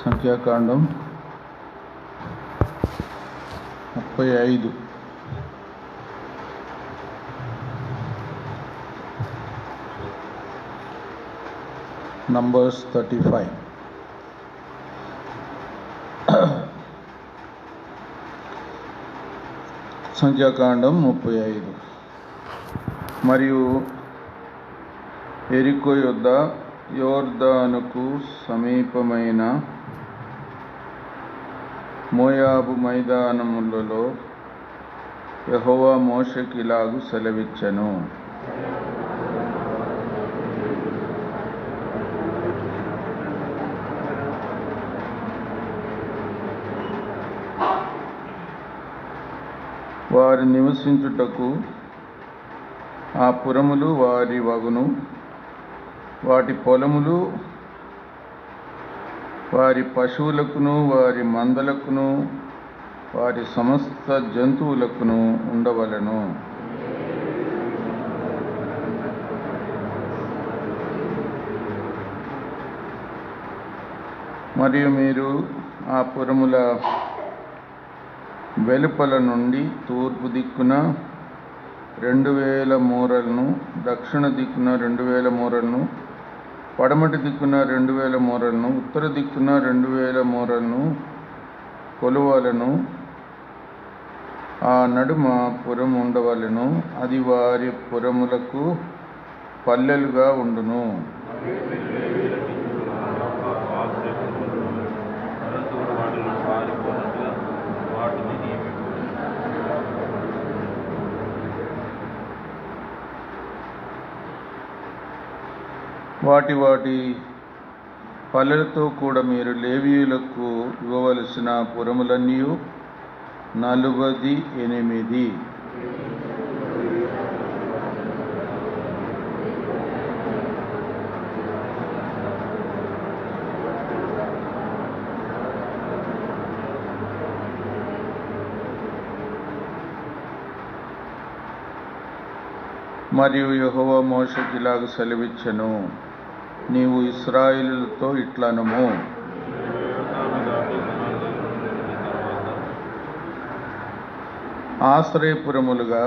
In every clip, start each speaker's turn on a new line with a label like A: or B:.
A: సంఖ్యాకాండం 35. Numbers 35. సంఖ్యాకాండం 35. మరియు యెరికో యొద్ద యోర్దానుకు సమీపమైన మోయాబు మైదానములలో యెహోవా మోషేకి ఇలాగు సెలవిచ్చెను. వారి నివసించుటకు ఆ పురములు వారి వగును, వాటి పొలములు వారి పశువులకును, వారి మందలకును, వారి సమస్త జంతువులకును ఉండవలెను. మరియు మీరు ఆ పురముల వెలుపల నుండి తూర్పు దిక్కున 2000 మూరలను, దక్షిణ దిక్కున 2000 మూరలను, పడమటి దిక్కున 2000 మూరలను, ఉత్తర దిక్కున 2000 మూరలను కొలువలను. ఆ నడుమ పురం ఉండవలెను. అది వారి పురములకు పల్లెలుగా ఉండును. వాటి పల్లెలతో కూడా మీరు లేవీయులకు ఇవ్వవలసిన పురములన్నీ 48. మరియు యెహోవా మోషేకి ఇలాగ సెలవిచ్చెను, నీవు ఇశ్రాయేలుతో ఇట్లనుము, ఆశ్రయపురములుగా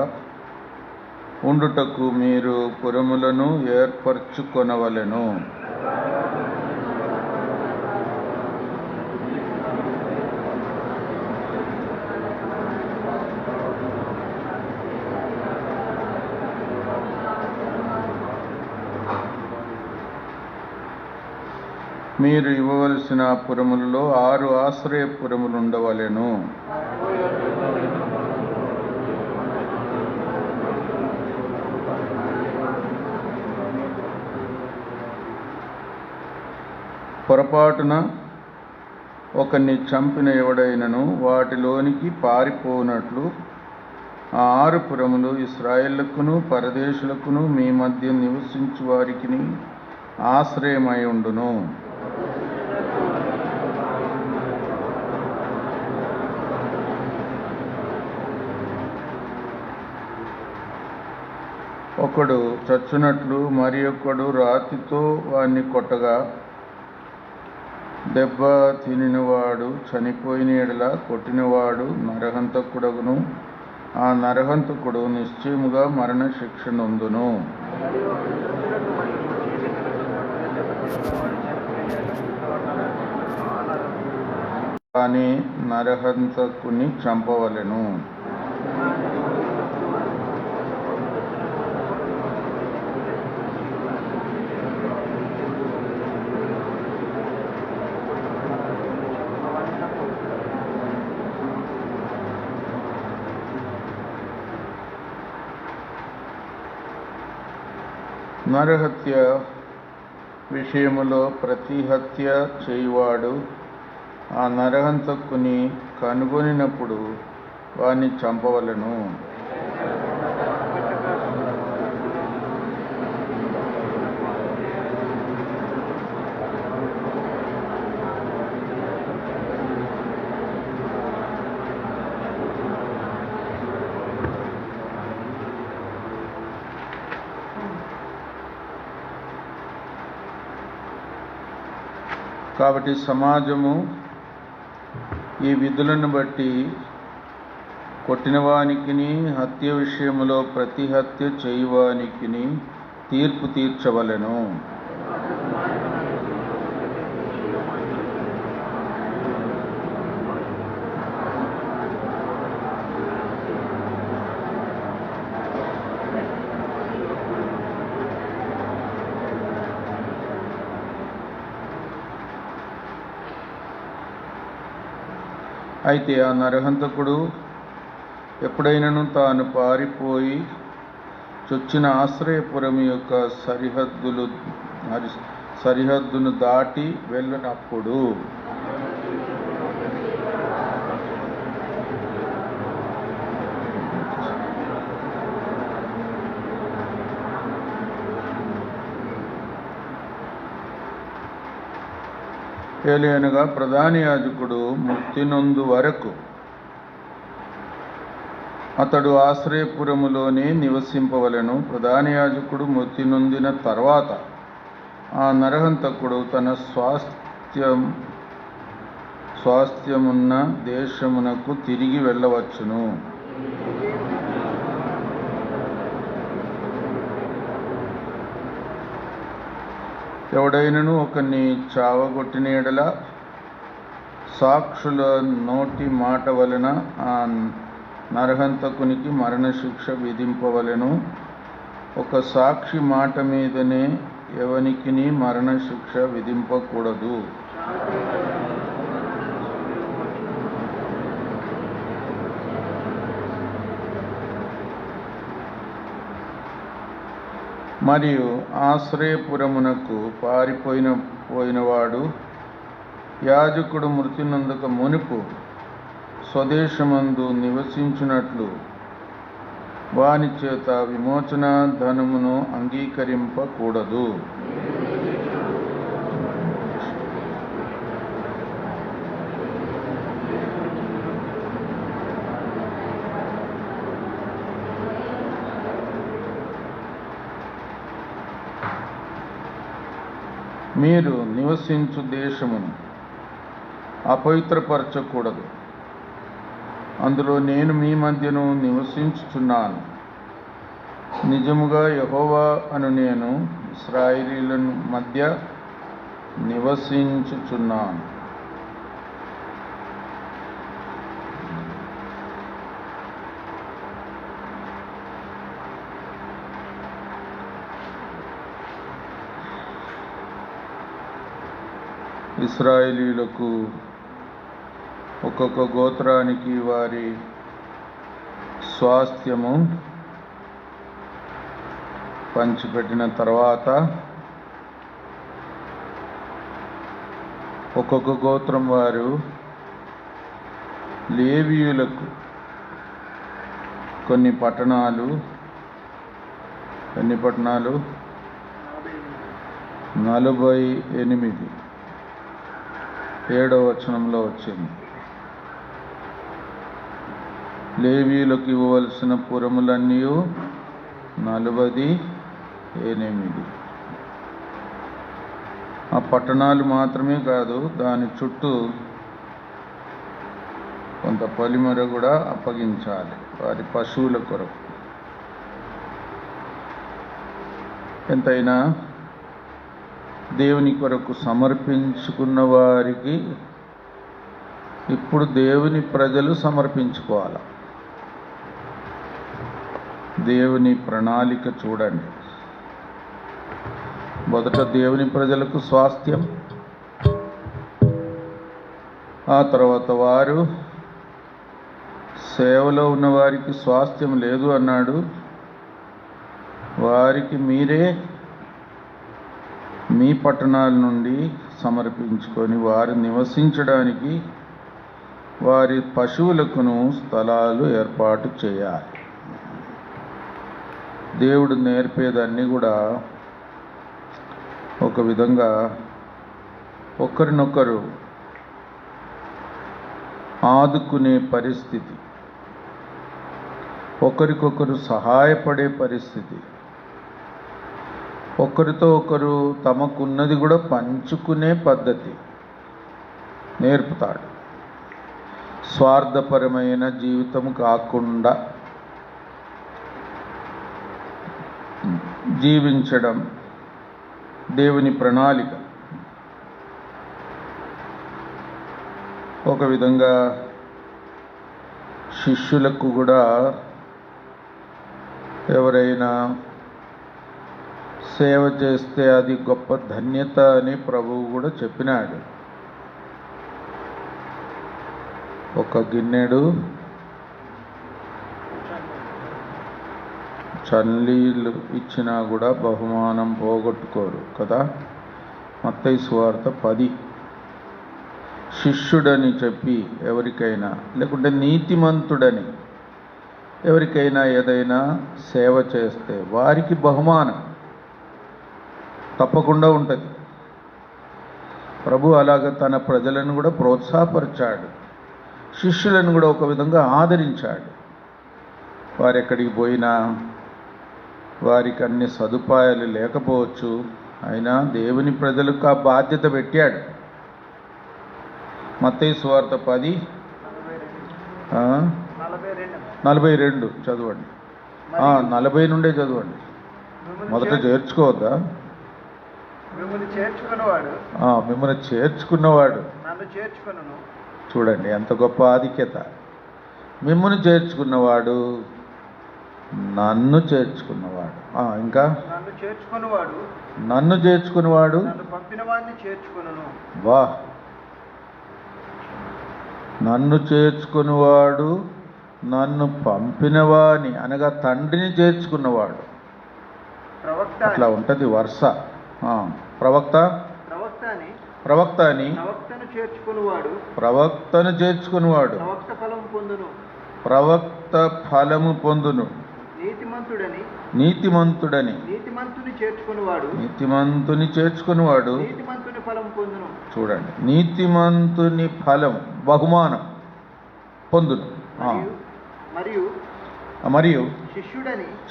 A: ఉండుటకు మీరు పురములను ఏర్పరచుకొనవలెను. మీరు ఇవ్వవలసిన పురములలో 6 ఆశ్రయపురములు ఉండవలెను. పొరపాటున ఒకరిని చంపిన ఎవడైనను వాటిలోనికి పారిపోనట్లు ఆ 6 పురములు ఇశ్రాయేలుకును పరదేశులకును మీ మధ్య నివసించు వారికి ఆశ్రయమై ఉండును. ఒకడు చచ్చునట్లు మరి ఒకడు రాతితో వాణ్ణి కొట్టగా దెబ్బ తినినవాడు చనిపోయిన ఎడల కొట్టినవాడు నరహంతకుడగును. ఆ నరహంతకుడు నిశ్చయముగా మరణ శిక్ష నొందును. కానీ నరహంతకుని చంపవలెను. నరహత్య విషయములో ప్రతి హత్య చేయువాడు ఆ నరహంతకుని కనుగొనినప్పుడు వాణ్ణి చంపవలెను. కాబట్టి సమాజము ఈ విధులను బట్టి కొట్టిన వానికిని, హత్య విషయములో ప్రతి హత్య చేయువానికిని తీర్పు తీర్చవలెను. అయితే ఆ నరహంతకుడు ఎప్పుడైనను తాను పారిపోయి చొచ్చిన ఆశ్రయపురం యొక్క సరిహద్దును దాటి వెళ్ళినప్పుడు ఏలయనగా ప్రధాన యాజకుడు మృతి నొందు వరకు అతడు ఆశ్రయపురములోనే నివసింపవలెను. ప్రధాన యాజకుడు మృతి నొందిన తర్వాత ఆ నరహంతకుడు తన స్వాస్థ్యమున్న దేశమునకు తిరిగి వెళ్ళవచ్చును. ఎవడైనను ఒకరిని చావగొట్టిన యెడల సాక్షుల నోటి మాట వలన ఆ నరహంతకునికి మరణశిక్ష విధింపవలెను. ఒక సాక్షి మాట మీదనే ఎవనికిని మరణశిక్ష విధింపకూడదు. మరియు ఆశ్రయపురమునకు పోయినవాడు యాజకుడు మృతి నొందక మునుపు స్వదేశమందు నివసించున్నట్లు వాని చేత విమోచన ధనమును అంగీకరింపకూడదు. మీరు నివసించు దేశమును అపవిత్రపరచకూడదు. అందులో నేను మీ మధ్యను నివసించుచున్నాను. నిజముగా యెహోవా అను నేను ఇశ్రాయేలీయుల మధ్య నివసించుచున్నాను. ఇశ్రాయేలీయులకు ఒక్కొక్క గోత్రానికి వారి స్వాస్థ్యము పంచిపెట్టిన తర్వాత ఒక్కొక్క గోత్రం వారు లేవీయులకు కొన్ని పట్టణాలు 48 7వ వచనంలో వచ్చింది. లేవీయులకు ఇవ్వవలసిన పురములన్నీ 48. ఆ పట్టణాలు మాత్రమే కాదు, దాని చుట్టూ కొంత పొలిమర కూడా అప్పగించాలి వారి పశువుల కొరకు. ఎంతైనా దేవుని కొరకు సమర్పించుకున్న వారికి ఇప్పుడు దేవుని ప్రజలు సమర్పించుకోవాలి. దేవుని ప్రణాళిక చూడండి. మొదట దేవుని ప్రజలకు స్వాస్థ్యం, ఆ తర్వాత వారు సేవలో ఉన్న వారికి స్వాస్థ్యం లేదు అన్నాడు. వారికి మీరే మీ పట్టణాల నుండి సమర్పించుకొని వారు నివసించడానికి వారి పశువులకును స్థలాలు ఏర్పాటు చేయాలి. దేవుడు నేర్పేదాన్ని కూడా ఒక విధంగా ఒకరినొకరు ఆదుకునే పరిస్థితి, ఒకరికొకరు సహాయపడే పరిస్థితి, ఒకరితో ఒకరు తమకున్నది కూడా పంచుకునే పద్ధతి. నేర్పుతాడు. స్వార్థపరమైన జీవితం కాకుండా జీవించడం దేవుని ప్రణాళిక. ఒక విధంగా శిష్యులకు కూడా ఎవరైనా సేవ చేస్తే అది గొప్ప ధన్యత అని ప్రభువు కూడా చెప్పినాడు. ఒక గిన్నెడు చన్నీళ్ళు ఇచ్చినా కూడా బహుమానం పోగొట్టుకోరు కదా. మత్తయి సువార్త 10. శిష్యుడని చెప్పి ఎవరికైనా, లేకుంటే నీతిమంతుడని ఎవరికైనా ఏదైనా సేవ చేస్తే వారికి బహుమానం తప్పకుండా ఉంటుంది. ప్రభు అలాగ తన ప్రజలను కూడా ప్రోత్సాహపరిచాడు, శిష్యులను కూడా ఒక విధంగా ఆదరించాడు. వారు ఎక్కడికి పోయినా వారికి అన్ని సదుపాయాలు లేకపోవచ్చు, అయినా దేవుని ప్రజలకు ఆ బాధ్యత పెట్టాడు. మత్తయి సువార్త 10 42 చదవండి. 40 నుండే చదవండి. మొదట చేర్చుకోవద్దా?
B: మిమ్మల్ని
A: చేర్చుకున్నవాడు
B: నన్ను చేర్చుకొనును.
A: చూడండి ఎంత గొప్ప ఆధిక్యత. మిమ్మల్ని చేర్చుకున్నవాడు నన్ను చేర్చుకున్నవాడు. ఇంకా నన్ను చేర్చుకున్నవాడు
B: నన్ను పంపిన వాడిని చేర్చుకొనును.
A: వా, నన్ను చేర్చుకున్నవాడు నన్ను పంపినవాని అనగా తండ్రిని చేర్చుకున్నవాడు. అట్లా ఉంటుంది వరుస. ప్రవక్త అని ప్రవక్తను చేర్చుకునివాడు ప్రవక్త ఫలము పొందును. నీతిమంతుడని నీతిమంతుని చేర్చుకునివాడు చూడండి, నీతిమంతుని ఫలం బహుమానం పొందును. మరియు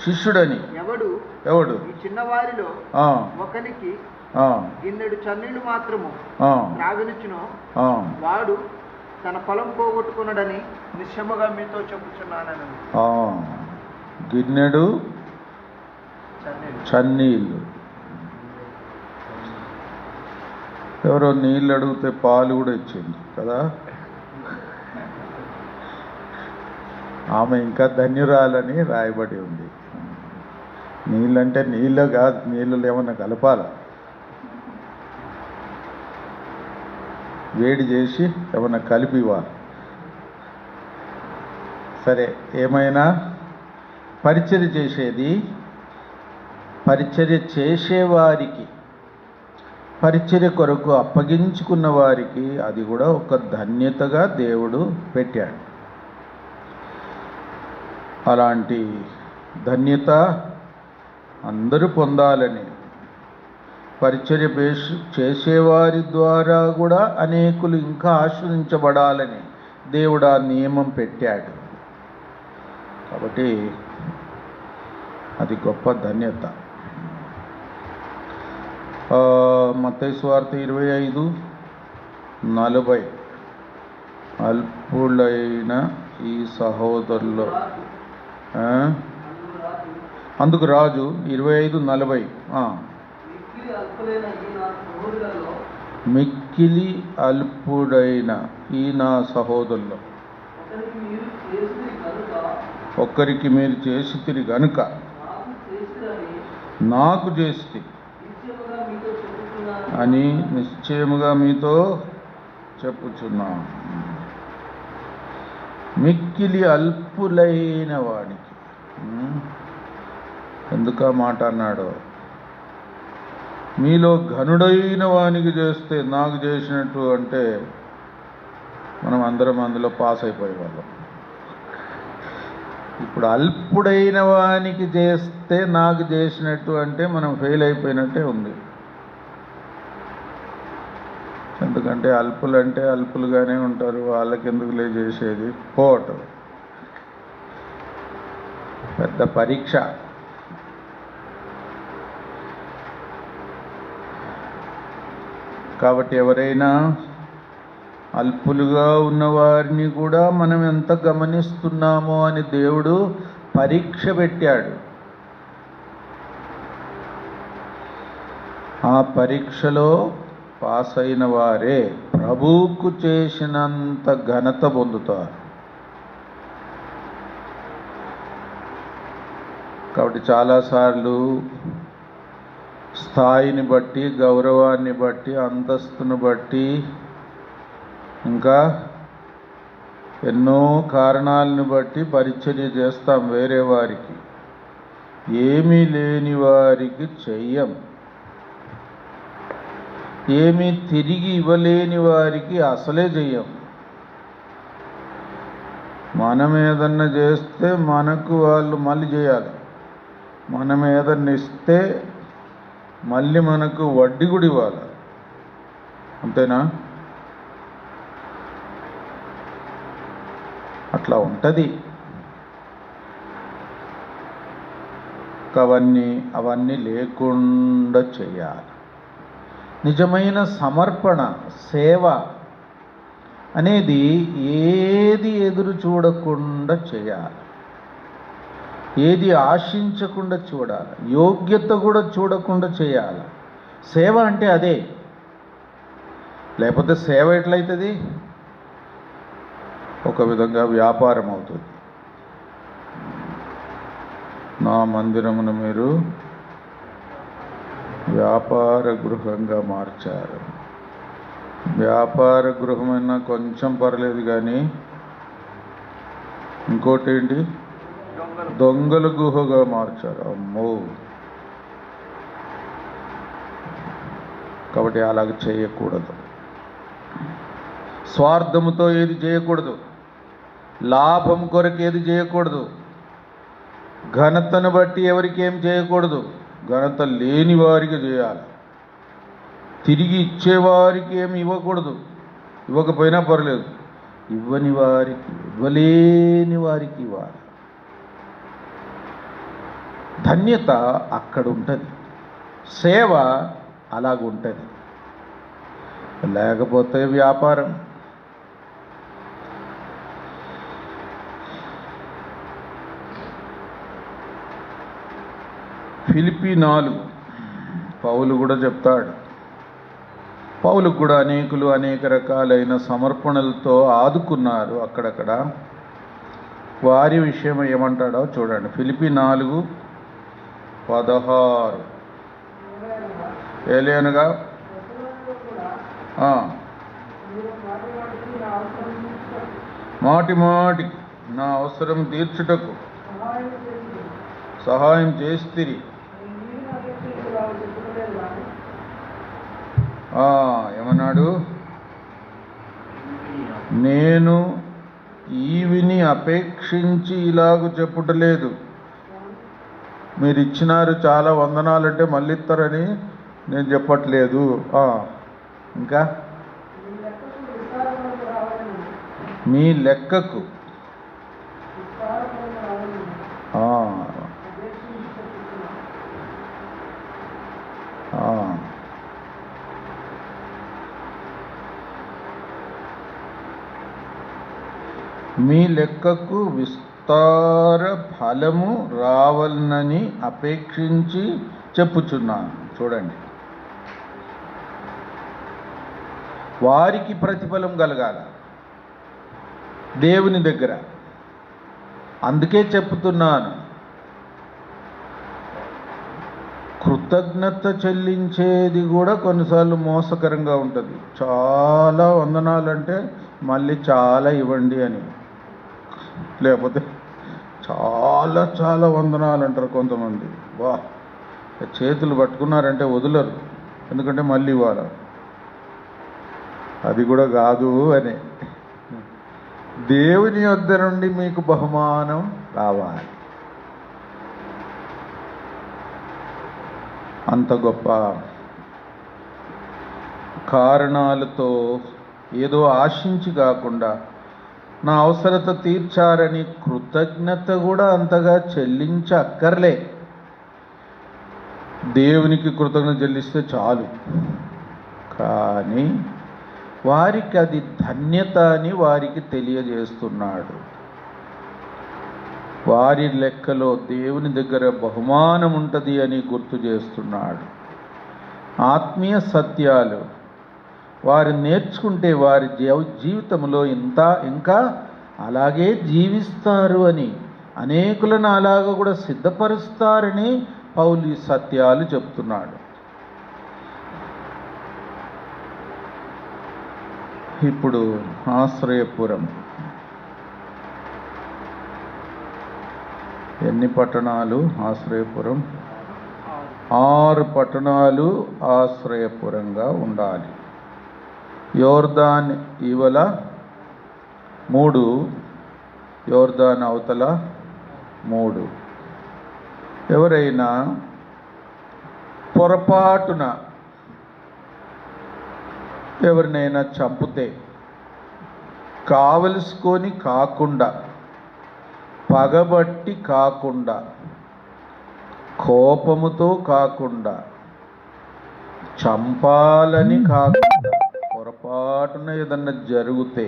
A: శిష్యుడని ఎవడు
B: చిన్నవారిలో ఒకరికి గిన్నెడు చన్నీళ్లు మాత్రము త్రాగనిచ్చును, వాడు తన ఫలం పోగొట్టుకున్నాడని నిశ్చయముగా మీతో చెప్పుచున్నానని.
A: గిన్నెడు చన్నీళ్ళు. ఎవరో నీళ్ళు అడిగితే పాలు కూడా ఇచ్చింది కదా. ఆమె ఇంకా ధన్యురాలని రాయబడి ఉంది. నీళ్ళంటే నీళ్ళు కాదు, నీళ్ళు ఏమన్నా కలపాల, వేడి చేసి ఏమన్నా కలిపివ్వాలి. సరే, ఏమైనా పరిచర్య చేసేవారికి, పరిచర్య కొరకు అప్పగించుకున్న వారికి అది కూడా ఒక ధన్యతగా దేవుడు పెట్టాడు. అలాంటి ధన్యత అందరూ పొందాలని, పరిచర్య చేసేవారి ద్వారా కూడా అనేకులు ఇంకా ఆశ్రయించబడాలని దేవుడు ఆ నియమం పెట్టాడు. కాబట్టి అది గొప్ప ధన్యత. మత్తయి సువార్త 25:40 అల్పులైన ఈ సహోదరులు అందుకు రాజు 25:40 మిక్కిలి అల్పుడైన ఈ నా సహోదరులు ఒక్కరికి మీరు చేసితిరి గనుక నాకు చేసి అని నిశ్చయముగా మీతో చెప్పుచున్నాను. మిక్కిలి అల్పులైన వాడికి ఎందుకు ఆ మాట అన్నాడో, మీలో ఘనుడైన వానికి చేస్తే నాకు చేసినట్టు అంటే మనం అందరం అందులో పాస్ అయిపోయేవాళ్ళం. ఇప్పుడు అల్పుడైన వానికి చేస్తే నాకు చేసినట్టు అంటే మనం ఫెయిల్ అయిపోయినట్టే ఉంది. ఎందుకంటే అల్పులంటే అల్పులుగానే ఉంటారు, వాళ్ళకి ఎందుకులే చేసేది, పోటు పెద్ద పరీక్ష. కాబట్టి ఎవరైనా అల్పులుగా ఉన్నవారిని కూడా మనం ఎంత గమనిస్తున్నామో అని దేవుడు పరీక్ష పెట్టాడు. ఆ పరీక్షలో పాస్ అయిన వారే ప్రభువుకు చేసినంత ఘనత పొందుతారు. కాబట్టి చాలాసార్లు స్థాయిని బట్టి, గౌరవాన్ని బట్టి, అంతస్తును బట్టి, ఇంకా ఎన్నో కారణాలను బట్టి పరిచర్య చేస్తాం వేరే వారికి. ఏమీ లేని వారికి చెయ్యం. ఏమీ తిరిగి ఇవ్వలేని వారికి అసలే చెయ్యం. మనం ఏదన్నా చేస్తే మనకు వాళ్ళు మళ్ళీ చేయాలి. మనం ఏదన్నా ఇస్తే మళ్ళీ మనకు వడ్డీ కూడా ఇవ్వాలి. అంతేనా? అట్లా ఉంటుంది. అవన్నీ లేకుండా చేయాలి. నిజమైన సమర్పణ, సేవ అనేది ఏది ఎదురు చూడకుండా చేయాలి. ఏది ఆశించకుండా చూడాలి. యోగ్యత కూడా చూడకుండా చేయాలి. సేవ అంటే అదే. లేకపోతే సేవ ఎట్లయితుంది? ఒక విధంగా వ్యాపారం అవుతుంది. నా మందిరమును మీరు వ్యాపార గృహంగా మార్చారు. వ్యాపార గృహమైనా కొంచెం పర్లేదు, కానీ ఇంకోటి ఏంటి? దొంగల గుహగా మార్చారు. అమ్మో! కాబట్టి అలాగ చేయకూడదు. స్వార్థముతో ఏది చేయకూడదు. లాభం కొరకు ఏది చేయకూడదు. ఘనతను బట్టి ఎవరికి ఏం చేయకూడదు. ఘనత లేని వారికి చేయాలి. తిరిగి ఇచ్చేవారికి ఏమి ఇవ్వకూడదు. ఇవ్వకపోయినా పర్లేదు, ఇవ్వని వారికి, ఇవ్వలేని వారికి ఇవ్వాలి. ధన్యత అక్కడ ఉంటుంది. సేవ అలాగుంటుంది. లేకపోతే వ్యాపారం. ఫిలిప్పీ 4 పౌలు కూడా చెప్తాడు. పౌలు కూడా అనేకులు అనేక రకాలైన సమర్పణలతో ఆదుకున్నారు అక్కడక్కడ. వారి విషయం ఏమంటాడో చూడండి. ఫిలిప్పీ 4:16 ఏలేనగా మాటి మాటికి నా అవసరం తీర్చుటకు సహాయం చేస్తిరి. ఏమన్నాడు? నేను ఈవిని అపేక్షించి ఇలాగ చెప్పుటలేదు. మీరు ఇచ్చినారు, చాలా వందనాలంటే మళ్ళీ ఇస్తారని నేను చెప్పట్లేదు. ఇంకా మీ లెక్కకు మీ లెక్కకు విస్తార ఫలము రావాలని అపేక్షించి చెప్పుచున్నాను. చూడండి, వారికి ప్రతిఫలం కలగాల దేవుని దగ్గర. అందుకే చెప్తున్నాను, కృతజ్ఞత చెల్లించేది కూడా కొన్నిసార్లు మోసకరంగా ఉంటుంది. చాలా వందనాలంటే మళ్ళీ చాలా ఇవ్వండి అని, లేకపోతే చాలా చాలా వందనాలు అంటారు కొంతమంది. చేతులు పట్టుకున్నారంటే వదలరు, ఎందుకంటే మళ్ళీ ఇవ్వాలి. అది కూడా కాదు అని. దేవుని వద్ద నుండి మీకు బహుమానం రావాలి. అంత గొప్ప కారణాలతో ఏదో ఆశించి కాకుండా నా అవసరత తీర్చారని కృతజ్ఞత కూడా అంతగా చెల్లించక్కర్లే. దేవునికి కృతజ్ఞత చెల్లిస్తే చాలు. కానీ వారికి అది ధన్యత అని వారికి తెలియజేస్తున్నాడు. వారి లెక్కలో దేవుని దగ్గర బహుమానం ఉంటుంది అని గుర్తు చేస్తున్నాడు. ఆత్మీయ సత్యాలు వారు నేర్చుకుంటే వారి జీవితంలో ఇంకా అలాగే జీవిస్తారు అని, అనేకులను అలాగా కూడా సిద్ధపరుస్తారని పౌలు ఈ సత్యాలు చెప్తున్నాడు. ఇప్పుడు ఆశ్రయపురం ఎన్ని పట్టణాలు? ఆశ్రయపురం 6 పట్టణాలు ఆశ్రయపురంగా ఉండాలి. యోర్దాన్ ఇవల 3, యోర్దాన్ అవతల 3. ఎవరైనా పొరపాటున ఎవరినైనా చంపితే కావలసుకొని కాకుండా, పగబట్టి కాకుండా, కోపముతో కాకుండా, చంపాలని కాకుండా పొరపాటున ఏదన్నా జరిగితే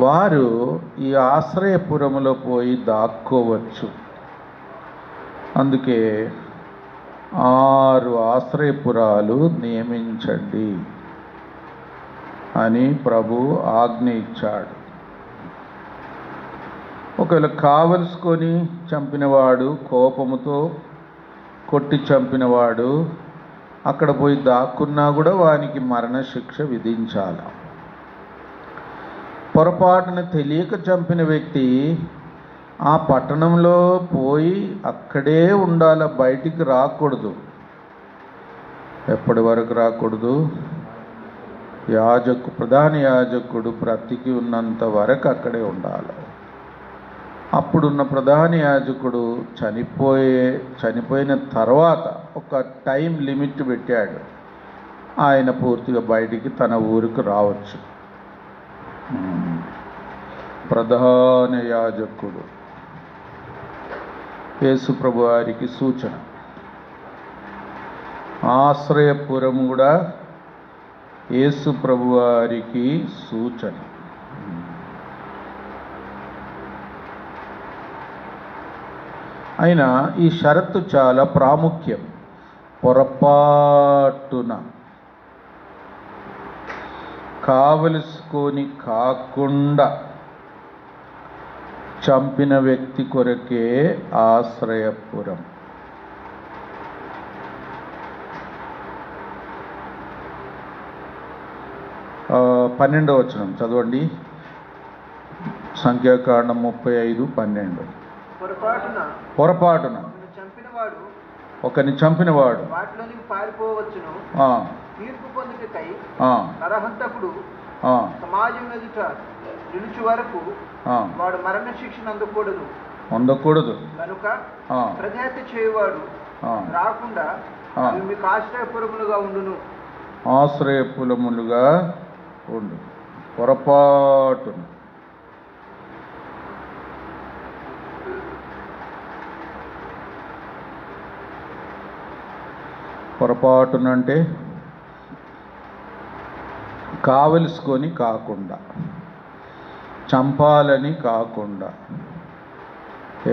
A: వారు ఈ ఆశ్రయపురములో పోయి దాక్కోవచ్చు. అందుకే 6 ఆశ్రయపురాలు నియమించండి అని ప్రభు ఆజ్ఞ ఇచ్చాడు. ఒకవేళ కావలసుకొని చంపినవాడు, కోపముతో కొట్టి చంపినవాడు అక్కడ పోయి దాక్కున్నా కూడా వానికి మరణశిక్ష విధించాలి. పొరపాటున తెలియక చంపిన వ్యక్తి ఆ పట్టణంలో పోయి అక్కడే ఉండాలి, బయటికి రాకూడదు. ఎప్పటి వరకు రాకూడదు? ప్రధాన యాజకుడు బ్రతికి ఉన్నంత వరకు అక్కడే ఉండాలి. అప్పుడున్న ప్రధాన యాజకుడు చనిపోయిన తర్వాత ఒక టైం లిమిట్ పెట్టాడు. ఆయన పూర్తిగా బయటికి తన ఊరికి రావచ్చు. ప్రధాన యాజకుడు యేసు ప్రభు వారికి సూచన. ఆశ్రయపురం కూడా యేసు ప్రభు వారికి సూచన. అయినా ఈ షరతు చాలా ప్రాముఖ్యం. పొరపాటున కావలసుకొని కాకుండా చంపిన వ్యక్తి కొరకే ఆశ్రయపురం. పన్నెండవ వచనం చదవండి. సంఖ్యాకాండం 35:12. పొరపాటున ఒకరిని చంపినవాడు
B: వాటిలోనికి పారిపోవచ్చును. తీర్పు పొందుటకై నరహంతకుడు సమాజం ఎదుట నిలుచు వరకు వాడు మరణ శిక్షను అందకూడదు కనుక ప్రతిహత్య చేయవాడు రాకుండా మీకు ఆశ్రయపురములుగా ఉండును.
A: ఆశ్రయపురములుగా ఉండు. పొరపాటున పొరపాటునంటే కావలసుకొని కాకుండా, చంపాలని కాకుండా,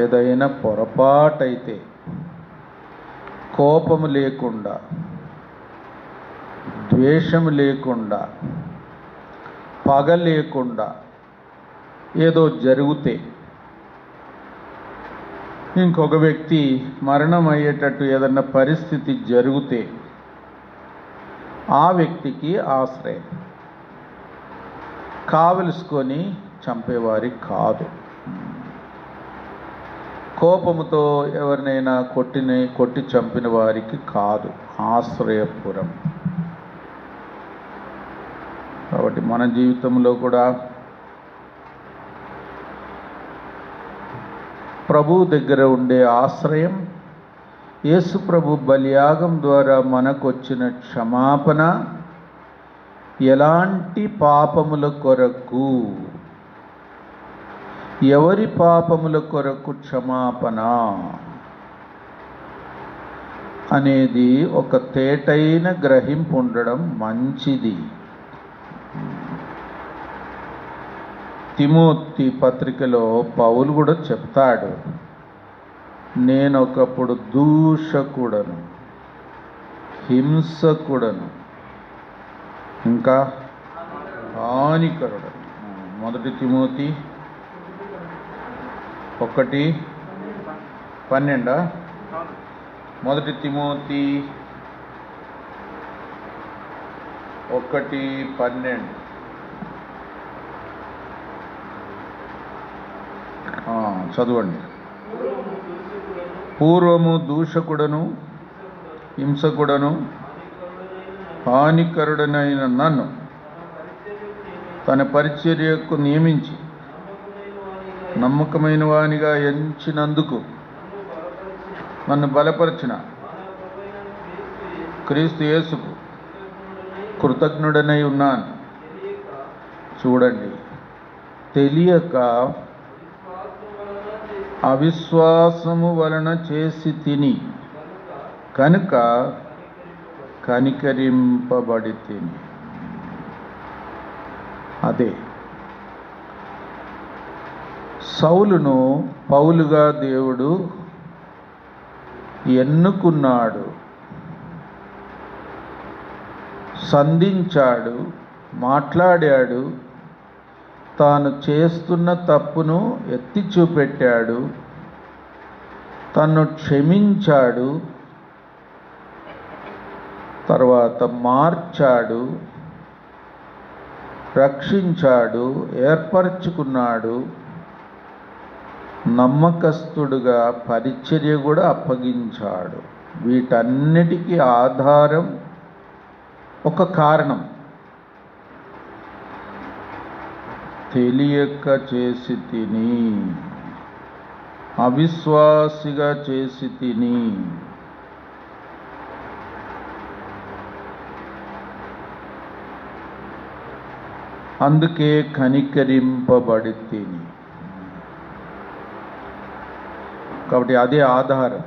A: ఏదైనా పొరపాటైతే కోపము లేకుండా, ద్వేషము లేకుండా, పగ లేకుండా ఏదో జరిగితే, ఇంకొక వ్యక్తి మరణం అయ్యేటట్టు ఏదన్నా పరిస్థితి జరిగితే ఆ వ్యక్తికి ఆశ్రయం. కావలసుకొని చంపేవారి కాదు. కోపముతో ఎవరినైనా కొట్టి చంపిన వారికి కాదు ఆశ్రయపురం. కాబట్టి మన జీవితంలో కూడా ప్రభు దగ్గర ఉండే ఆశ్రయం, యేసు ప్రభు బలియాగం ద్వారా మనకు వచ్చిన క్షమాపణ, ఎలాంటి పాపముల కొరకు, ఎవరి పాపముల కొరకు క్షమాపణ అనేది ఒక తేటైన గ్రహింపు ఉండడం మంచిది. తిమోతి పత్రికలో పౌలు కూడా చెప్తాడు, నేనొకప్పుడు దూషకుడను, హింసకుడను, ఇంకా హానికరుడను. 1 తిమోతి 1:12. 1 తిమోతి 1:12. చదవండి. పూర్వము దూషకుడను, హింసకుడను, హానికరుడనైన నన్ను తన పరిచర్యకు నియమించి నమ్మకమైన వానిగా ఎంచినందుకు నన్ను బలపరిచిన క్రీస్తు యేసుకు కృతజ్ఞుడనై ఉన్నాను. చూడండి, తెలియక అవిశ్వాసము వలన చేసి తిని కనుక కనికరింపబడి తిని. అదే సౌలును పౌలుగా దేవుడు ఎన్నుకున్నాడు, సంధించాడు, మాట్లాడాడు, తాను చేస్తున్న తప్పును ఎత్తి చూపెట్టాడు, తన్ను క్షమించాడు, తర్వాత మార్చాడు, రక్షించాడు, ఏర్పరచుకున్నాడు, నమ్మకస్తుడుగా పరిచర్య కూడా అప్పగించాడు. వీటన్నిటికీ ఆధారం ఒక కారణం, తెలియక చేసి తిని, అవిశ్వాసిగా చేసి తిని. అందుకే కనికరింపబడి తిని. కాబట్టి అదే ఆధారం.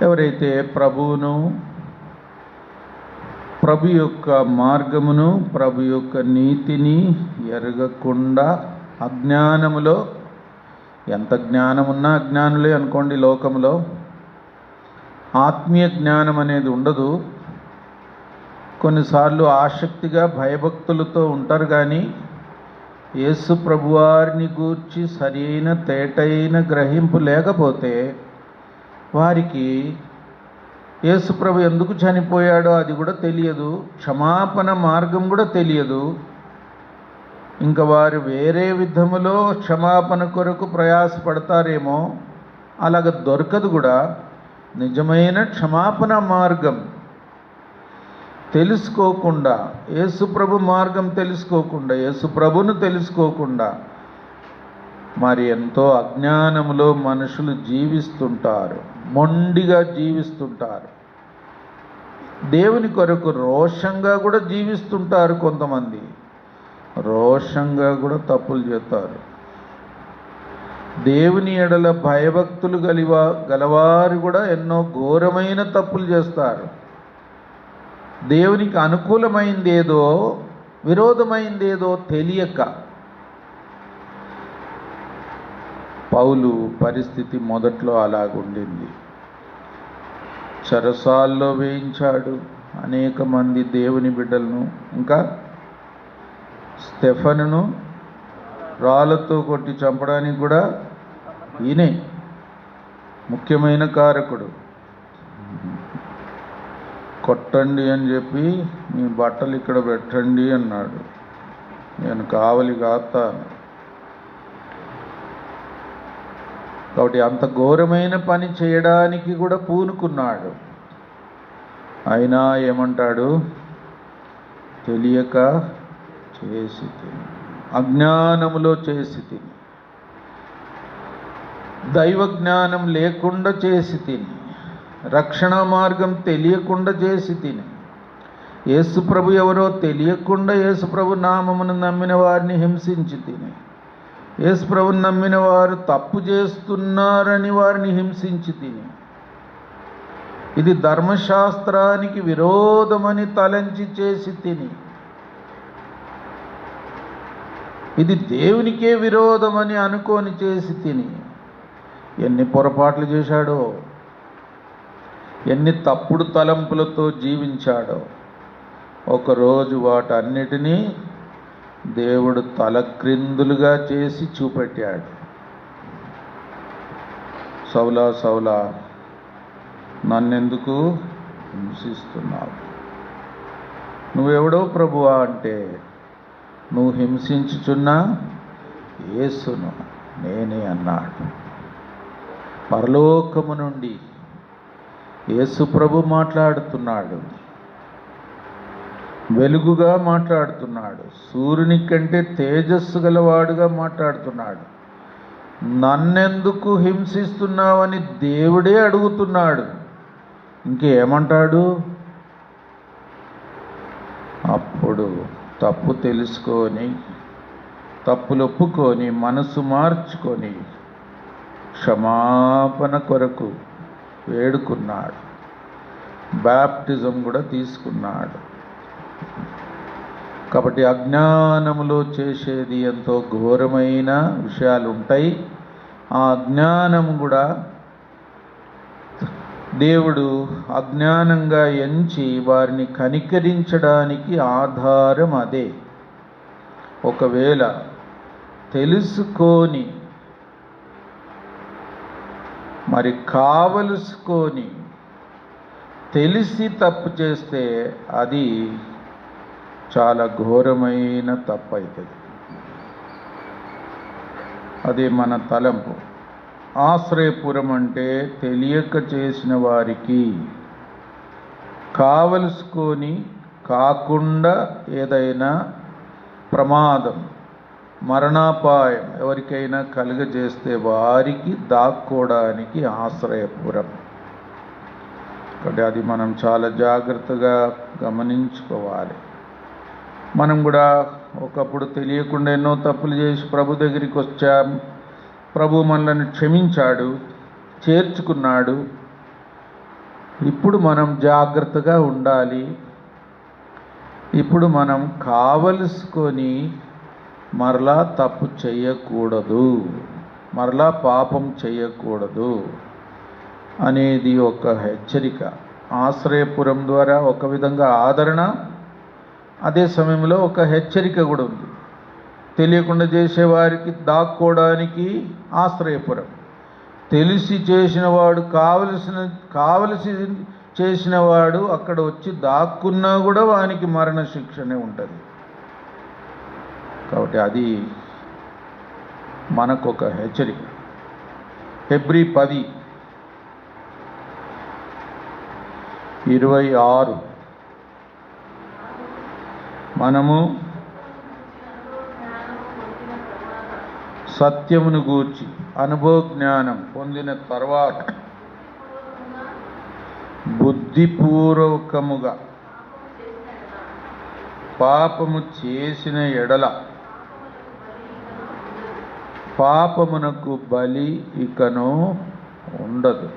A: ఎవరైతే ప్రభువును, ప్రభు యొక్క మార్గమును, ప్రభు యొక్క నీతిని ఎరగకుండా అజ్ఞానములో, ఎంత జ్ఞానం ఉన్నా అజ్ఞానులే అనుకోండి లోకంలో, ఆత్మీయ జ్ఞానం అనేది ఉండదు. కొన్నిసార్లు ఆసక్తిగా భయభక్తులతో ఉంటారు, కానీ యేసు ప్రభువారిని గూర్చి సరైన తేటైన గ్రహింపు లేకపోతే వారికి యేసు ప్రభు ఎందుకు చనిపోయాడో అది కూడా తెలియదు, క్షమాపణ మార్గం కూడా తెలియదు. ఇంకా వారు వేరే విధములో క్షమాపణ కొరకు ప్రయాసపడతారేమో, అలాగ దొరకదు కూడా. నిజమైన క్షమాపణ మార్గం తెలుసుకోకుండా, యేసు ప్రభు మార్గం తెలుసుకోకుండా, యేసు ప్రభును తెలుసుకోకుండా మరి ఎంతో అజ్ఞానములో మనుషులు జీవిస్తుంటారు, మొండిగా జీవిస్తుంటారు. దేవుని కొరకు రోషంగా కూడా జీవిస్తుంటారు. కొంతమంది రోషంగా కూడా తప్పులు చేస్తారు. దేవుని ఎడల భయభక్తులు గలవారు కూడా ఎన్నో ఘోరమైన తప్పులు చేస్తారు. దేవునికి అనుకూలమైందేదో విరోధమైందేదో తెలియక. పౌలు పరిస్థితి మొదట్లో అలాగుండింది. చెరసాల్లో వేయించాడు అనేక మంది దేవుని బిడ్డలను. ఇంకా స్టెఫనును రాళ్ళతో కొట్టి చంపడానికి కూడా ఈయనే ముఖ్యమైన కారకుడు. కొట్టండి అని చెప్పి మీ బట్టలు ఇక్కడ పెట్టండి అన్నాడు. నేను కావలి కాస్తాను. కాబట్టి అంత ఘోరమైన పని చేయడానికి కూడా పూనుకున్నాడు. అయినా ఏమంటాడు? తెలియక చేసి తిని, అజ్ఞానములో చేసి తిని, దైవ జ్ఞానం లేకుండా చేసి తిని, రక్షణ మార్గం తెలియకుండా చేసి తిని, యేసుప్రభు ఎవరో తెలియకుండా యేసుప్రభు నామమును నమ్మిన వారిని హింసించి తిని, యేసుప్రభుని నమ్మిన వారు తప్పు చేస్తున్నారని వారిని హింసించి తిని, ఇది ధర్మశాస్త్రానికి విరోధమని తలంచి చేసి తిని, ఇది దేవునికే విరోధమని అనుకొని చేసి తిని ఎన్ని పొరపాట్లు చేశాడో, ఎన్ని తప్పుడు తలంపులతో జీవించాడో. ఒకరోజు వాటన్నిటినీ దేవుడు తలక్రిందులుగా చేసి చూపెట్టాడు. సౌలా సౌలా, నన్నెందుకు హింసిస్తున్నావు? నువ్వెవడో ప్రభువా అంటే, నువ్వు హింసించుచున్న యేసును నేనే అన్నాడు. పరలోకము నుండి యేసు ప్రభు మాట్లాడుతున్నాడు, వెలుగుగా మాట్లాడుతున్నాడు, సూర్యుని కంటే తేజస్సు గలవాడుగా మాట్లాడుతున్నాడు. నన్నెందుకు హింసిస్తున్నావని దేవుడే అడుగుతున్నాడు. ఇంకేమంటాడు? అప్పుడు తప్పు తెలుసుకొని, తప్పులు ఒప్పుకొని, మనసు మార్చుకొని క్షమాపణ కొరకు వేడుకున్నాడు. బాప్టిజం కూడా తీసుకున్నాడు. కాబట్టి అజ్ఞానములో చేసేది ఎంతో ఘోరమైన విషయాలు ఉంటాయి. ఆ అజ్ఞానం కూడా దేవుడు అజ్ఞానంగా ఎంచి వారిని కనికరించడానికి ఆధారం అదే. ఒకవేళ తెలుసుకొని మరి కావలసుకొని తెలిసి తప్పు చేస్తే అది చాలా ఘోరమైన తప్పు అవుతుంది. అది మన తలంపు. ఆశ్రయపురం అంటే తెలియక చేసిన వారికి, కావలసుకొని కాకుండా ఏదైనా ప్రమాదం, మరణాపాయం ఎవరికైనా కలుగజేస్తే వారికి దాక్కోవడానికి ఆశ్రయపురం. కాబట్టి అది మనం చాలా జాగ్రత్తగా గమనించుకోవాలి. మనం కూడా ఒకప్పుడు తెలియకుండా ఎన్నో తప్పులు చేసి ప్రభు దగ్గరికి వచ్చాం. ప్రభు మనల్ని క్షమించాడు, చేర్చుకున్నాడు. ఇప్పుడు మనం జాగ్రత్తగా ఉండాలి. ఇప్పుడు మనం కావలసుకొని మరలా తప్పు చేయకూడదు, మరలా పాపం చేయకూడదు అనేది ఒక హెచ్చరిక. ఆశ్రయపురం ద్వారా ఒక విధంగా ఆదరణ, అదే సమయంలో ఒక హెచ్చరిక కూడా ఉంది. తెలియకుండా చేసేవారికి దాక్కోవడానికి ఆశ్రయపురం, తెలిసి చేసినవాడు కావలసి చేసినవాడు అక్కడ వచ్చి దాక్కున్నా కూడా వానికి మరణ శిక్షనే ఉంటుంది. కాబట్టి అది మనకొక హెచ్చరిక. హెబ్రీ 10:26 మనము సత్యమును గూర్చి అనుభవ జ్ఞానం పొందిన తర్వాత బుద్ధిపూర్వకముగా పాపము చేసిన ఎడల పాపమునకు బలి ఇకను ఉండదు.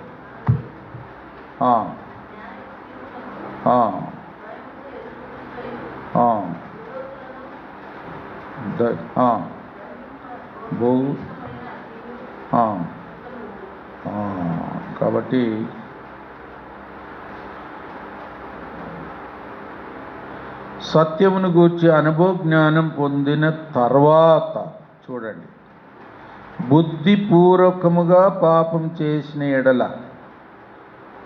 A: కాబట్టి సత్యమును గూర్చి అనుభవ జ్ఞానం పొందిన తర్వాత చూడండి, బుద్ధిపూర్వకముగా పాపం చేసిన ఎడల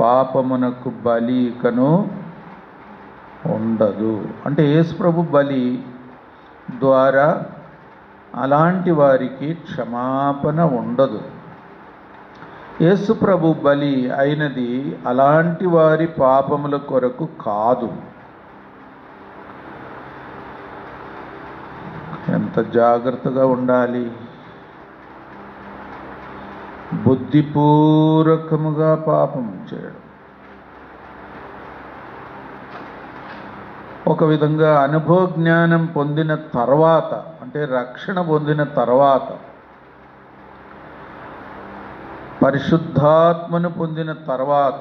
A: పాపమునకు బలి ఇకను ఉండదు. అంటే యేసు ప్రభు బలి ద్వారా అలాంటి వారికి క్షమాపణ ఉండదు. యేసు ప్రభు బలి అయినది అలాంటి వారి పాపముల కొరకు కాదు. ఎంత జాగ్రత్తగా ఉండాలి. బుద్ధిపూర్వకముగా పాపం చేయడం, ఒక విధంగా అనుభవ జ్ఞానం పొందిన తర్వాత, అంటే రక్షణ పొందిన తర్వాత, పరిశుద్ధాత్మను పొందిన తర్వాత,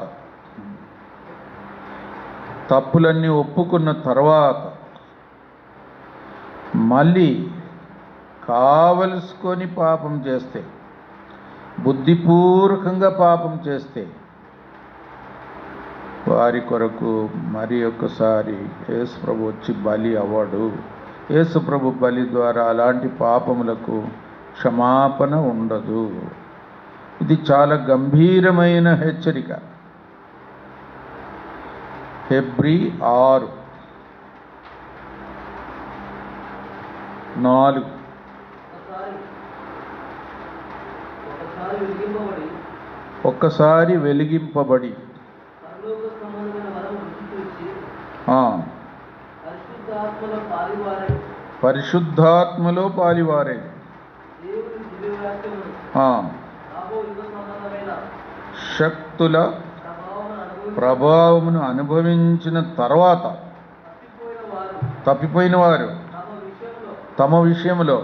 A: తప్పులన్నీ ఒప్పుకున్న తర్వాత మళ్ళీ కావలసుకొని పాపం చేస్తే, బుద్ధిపూర్వకంగా పాపం చేస్తే వారి కొరకు మరి ఒక్కసారి యేసు ప్రభు వచ్చి బలి అవ్వడు. యేసు ప్రభు బలి ద్వారా అలాంటి పాపములకు క్షమాపణ ఉండదు. ఇది చాలా గంభీరమైన హెచ్చరిక. హెబ్రీ 6:4 ఒక్కసారి వెలిగింపబడి పరిశుద్ధాత్మలో పాలివారై శక్తుల ప్రభావమును అనుభవించిన తర్వాత తప్పిపోయిన వారు తమ విషయంలో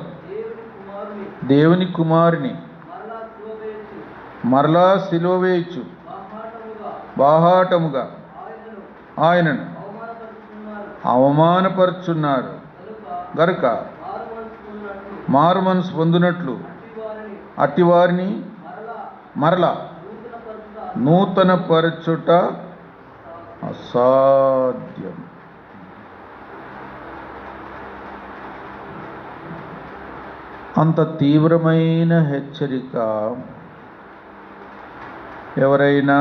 A: దేవుని కుమారుని మరలా సిలువ వేయచ్చు బాహాటముగా ఆయనను అవమానపరుచున్నారు గనుక మారు మనసు పొందినట్లు అట్టివారిని మరలా నూతన పరచుట అసాధ్యం. అంత తీవ్రమైన హెచ్చరిక. ఎవరైనా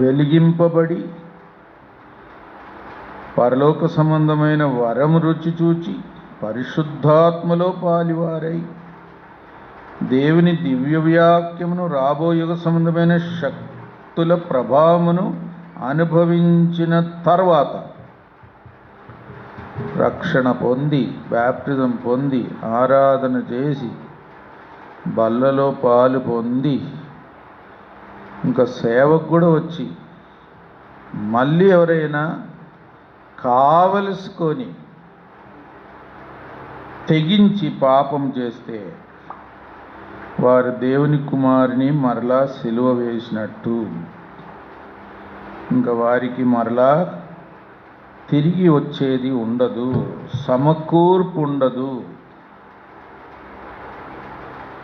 A: వెలిగింపబడి పరలోక సంబంధమైన వరం రుచి చూచి పరిశుద్ధాత్మలో పాలివారై దేవుని దివ్య వాక్యమును రాబోయుగ సంబంధమైన శక్తుల ప్రభావమును అనుభవించిన తర్వాత రక్షణ పొంది బ్యాప్టిజం పొంది ఆరాధన చేసి బల్లలో పాలు పొంది ఇంకా సేవకు కూడా వచ్చి మళ్ళీ ఎవరైనా కావలసుకొని తెగించి పాపం చేస్తే వారు దేవుని కుమారుని మరలా సిలువ వేసినట్టు. ఇంకా వారికి మరలా తిరిగి వచ్చేది ఉండదు, సమకూర్పు ఉండదు.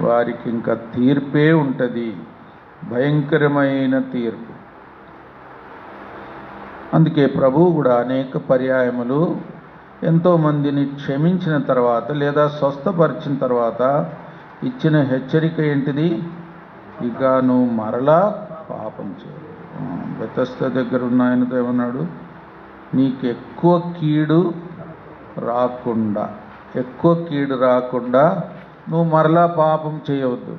A: వారికి ఇంకా తీర్పే ఉంటుంది, భయంకరమైన తీర్పు. అందుకే ప్రభువు కూడా అనేక పర్యాయములు ఎంతోమందిని క్షమించిన తర్వాత లేదా స్వస్థపరిచిన తర్వాత ఇచ్చిన హెచ్చరిక ఏంటిది? ఇక నువ్వు మరలా పాపం చేయ. బెతస్దా దగ్గర ఉన్న ఆయనతో ఏమన్నాడు? నీకు ఎక్కువ కీడు రాకుండా నువ్వు మరలా పాపం చేయవద్దు.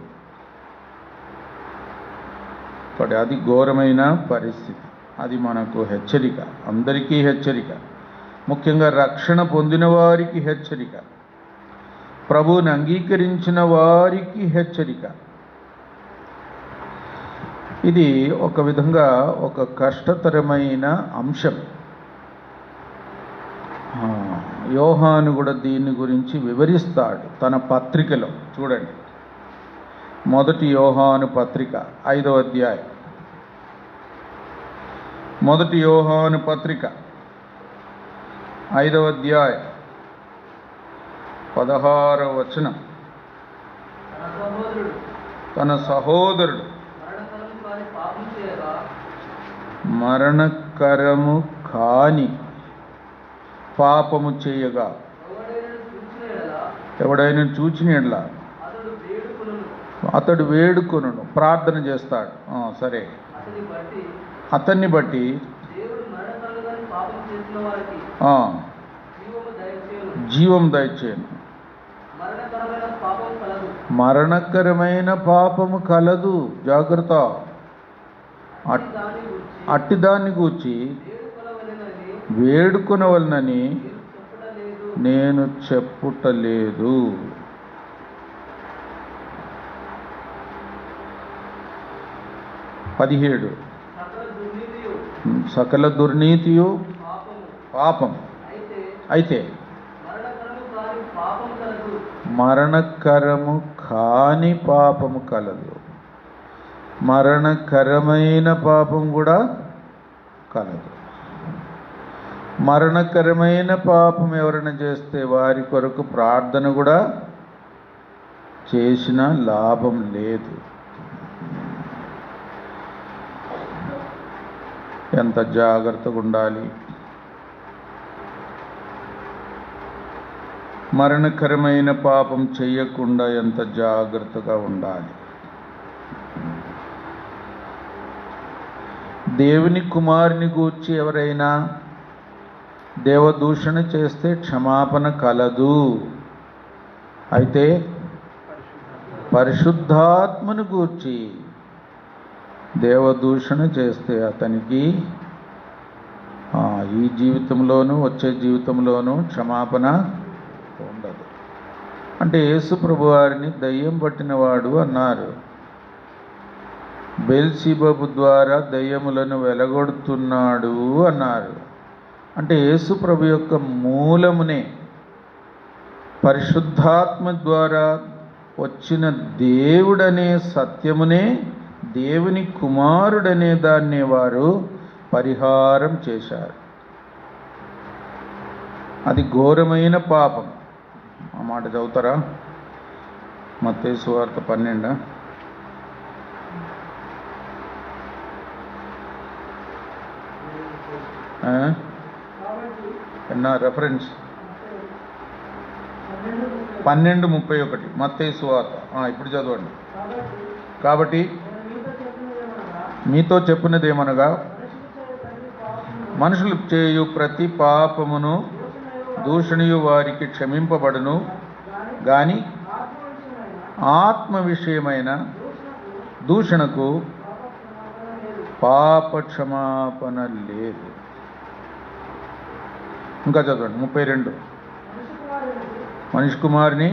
A: అది ఘోరమైన పరిస్థితి. అది మనకు హెచ్చరిక, అందరికీ హెచ్చరిక. ముఖ్యంగా రక్షణ పొందిన వారికి హెచ్చరిక, ప్రభువుని అంగీకరించిన వారికి హెచ్చరిక. ఇది ఒక విధంగా ఒక కష్టతరమైన అంశం. యోహాను కూడా దీని గురించి వివరిస్తాడు తన పత్రికలో. చూడండి, 1 యోహాను పత్రిక 5వ అధ్యాయం. 1 యోహాను పత్రిక 5వ అధ్యాయం 16వ వచనం. తన సహోదరుడు మరణకరము కాని పాపము చేయగా ఎవడైనా చూచిన యెడల అతడు వేడుకొనును, ప్రార్థన చేస్తాడు. సరే, అతన్ని బట్టి జీవం దయచేయను. మరణకరమైన పాపము కలదు, జాగ్రత్త. అట్టి దాన్ని గూర్చి వేడుకొనవలనని నేను చెప్పుటలేదు. పదిహేడు, సకల దుర్నీతియు పాపం అయితే మరణకరము కాని పాపము కలదు. మరణకరమైన పాపం కూడా కలదు. మరణకరమైన పాపం ఎవరైనా చేస్తే వారి కొరకు ప్రార్థన కూడా చేసిన లాభం లేదు. ఎంత జాగ్రత్తగా ఉండాలి. మరణకరమైన పాపం చెయ్యకుండా ఎంత జాగ్రత్తగా ఉండాలి. దేవుని కుమారుని గూర్చి ఎవరైనా దేవదూషణ చేస్తే క్షమాపణ కలదు. అయితే పరిశుద్ధాత్మను గూర్చి దేవదూషణ చేస్తే అతనికి ఈ జీవితంలోనూ వచ్చే జీవితంలోనూ క్షమాపణ ఉండదు. అంటే యేసు ప్రభు వారిని దయ్యం పట్టినవాడు అన్నారు. బెల్జెబూబు ద్వారా దయ్యములను వెలగొడుతున్నాడు అన్నారు. అంటే యేసు ప్రభు యొక్క మూలమునే పరిశుద్ధాత్మ ద్వారా వచ్చిన దేవుడనే సత్యమునే దేవుని కుమారుడనే దాన్ని వారు పరిహారం చేశారు. అది ఘోరమైన పాపం. ఆ మాట చదువుతారా? మత్తయి సువార్త 12. ఎన్నా రెఫరెన్స్ 12:31 మత్తయి సువార్త. ఇప్పుడు చదవండి. కాబట్టి మీతో చెప్పినదేమనగా మనుషులు చేయు ప్రతి పాపమును దూషణయు వారికి క్షమింపబడును గాని ఆత్మ విషయమైన దూషణకు పాప క్షమాపణ లేదు. ఇంకా చదవండి 32. మనిషి కుమారుని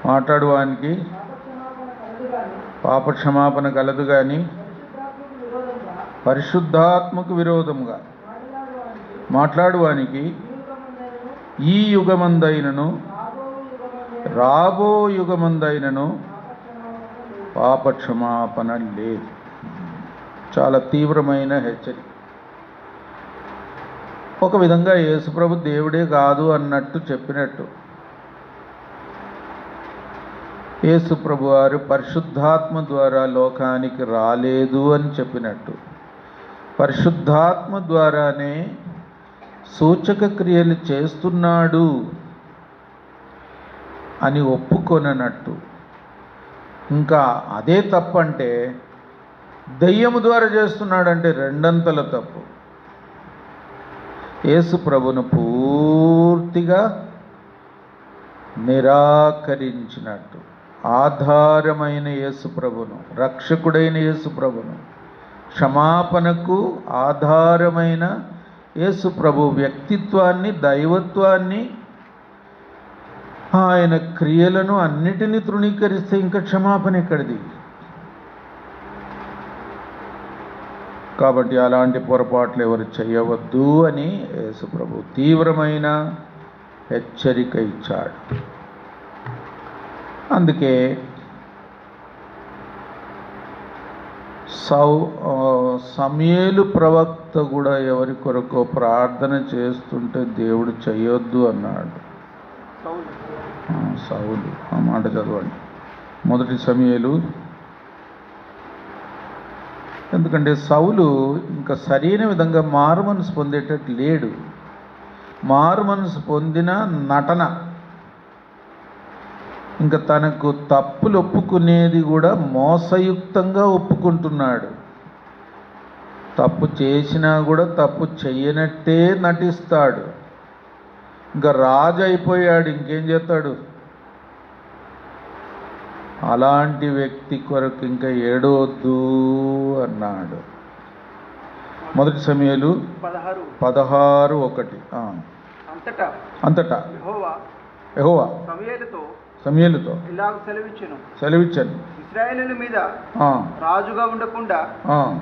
A: మాట్లాడువానికి పాప క్షమాపణ కలదు కానీ పరిశుద్ధాత్మకు విరోధముగా మాట్లాడువానికి ఈ యుగమందైనను రాబో యుగమందైనను పాప క్షమాపణ లేదు. చాలా తీవ్రమైన హెచ్చరిక. ఒక విధంగా యేసుప్రభు దేవుడే కాదు అన్నట్టు చెప్పినట్టు, యేసుప్రభు వారు పరిశుద్ధాత్మ ద్వారా లోకానికి రాలేదు అని చెప్పినట్టు, పరిశుద్ధాత్మ ద్వారానే సూచక క్రియలు చేస్తున్నాడు అని ఒప్పుకొననట్టు, ఇంకా అదే తప్పంటే దయ్యము ద్వారా చేస్తున్నాడంటే రెండంతల తప్పు. యేసు ప్రభును పూర్తిగా నిరాకరించినట్టు, ఆధారమైన యేసు ప్రభును, రక్షకుడైన యేసు ప్రభును, క్షమాపణకు ఆధారమైన యేసు ప్రభు వ్యక్తిత్వాన్ని, దైవత్వాన్ని, ఆయన క్రియలను అన్నిటినీ తృణీకరిస్తే ఇంకా క్షమాపణ ఎక్కడిది? కాబట్టి అలాంటి పొరపాట్లు ఎవరు చేయవద్దు అని యేసు ప్రభు తీవ్రమైన హెచ్చరిక ఇచ్చాడు. అందుకే సమూయేలు ప్రవక్త కూడా ఎవరి కొరకో ప్రార్థన చేస్తుంటే దేవుడు చేయొద్దు అన్నాడు. సౌలు. ఆ మాట చదవండి. 1 సమూయేలు. ఎందుకంటే సౌలు ఇంకా సరైన విధంగా మారుమనసు పొందేటట్టు లేడు. మారుమనసు పొందిన నటన, ఇంకా తనకు తప్పులు ఒప్పుకునేది కూడా మోసయుక్తంగా ఒప్పుకుంటున్నాడు. తప్పు చేసినా కూడా తప్పు చెయ్యనట్టే నటిస్తాడు. ఇంకా రాజు అయిపోయాడు, ఇంకేం చేస్తాడు? అలాంటి వ్యక్తి కొరకు ఇంకా ఏడవద్దు అన్నాడు. 1 సమూయేలు 16:1. అంతటా యెహోవా సమూయేలుతో
B: ఇలాగ
A: సెలవిచ్చాను,
B: ఇశ్రాయేలీయుల మీద రాజుగా ఉండకుండా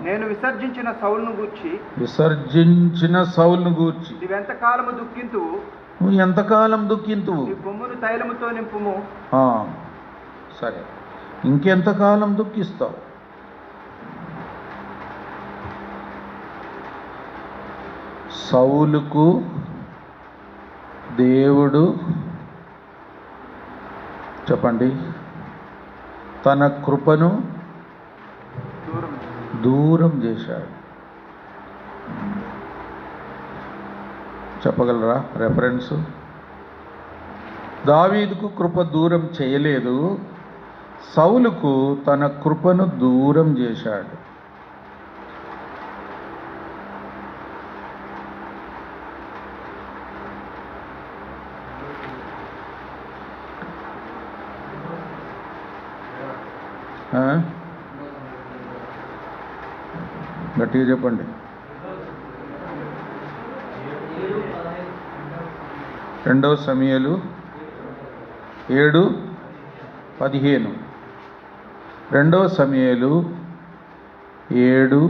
B: నేను విసర్జించిన సౌలును గూర్చి నువ్వెంతకాలము దుఃఖింతువు,
A: నువ్వు ఎంతకాలం దుఃఖింతువు,
B: నీ కొమ్మును తైలముతో నింపుము.
A: సరే, ఇంకెంతకాలం దుఃఖిస్తావు? సౌలుకు దేవుడు చెప్పండి తన కృపను దూరం చేశాడు. చెప్పగలరా రెఫరెన్స్? దావీదుకు కృప దూరం చేయలేదు, సౌలుకు తన కృపను దూరం చేశాడు. గట్టిగా చెప్పండి. 2 సమూయేలు 7:15. 2 సమూయేలు 7